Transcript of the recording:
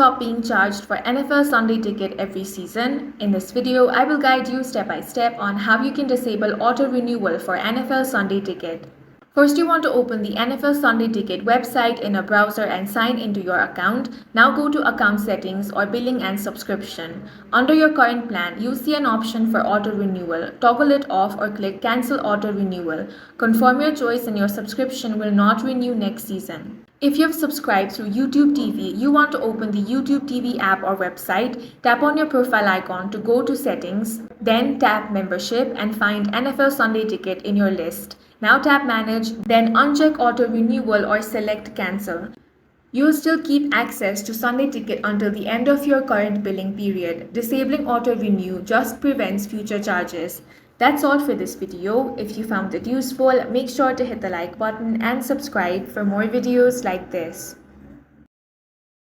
stop being charged for NFL Sunday Ticket every season? In this video, I will guide you step by step on how you can disable auto-renewal for NFL Sunday Ticket. First, you want to open the NFL Sunday Ticket website in a browser and sign into your account. Now go to Account Settings or Billing and Subscription. Under your current plan, you see an option for auto-renewal. Toggle it off or click Cancel Auto-Renewal. Confirm your choice and your subscription will not renew next season. If you've subscribed through YouTube TV, you want to open the YouTube TV app or website. Tap on your profile icon to go to Settings, then tap Membership and find NFL Sunday Ticket in your list. Now tap Manage, then uncheck Auto Renewal or select Cancel. You will still keep access to Sunday Ticket until the end of your current billing period. Disabling Auto Renew just prevents future charges. That's all for this video. If you found it useful, make sure to hit the like button and subscribe for more videos like this.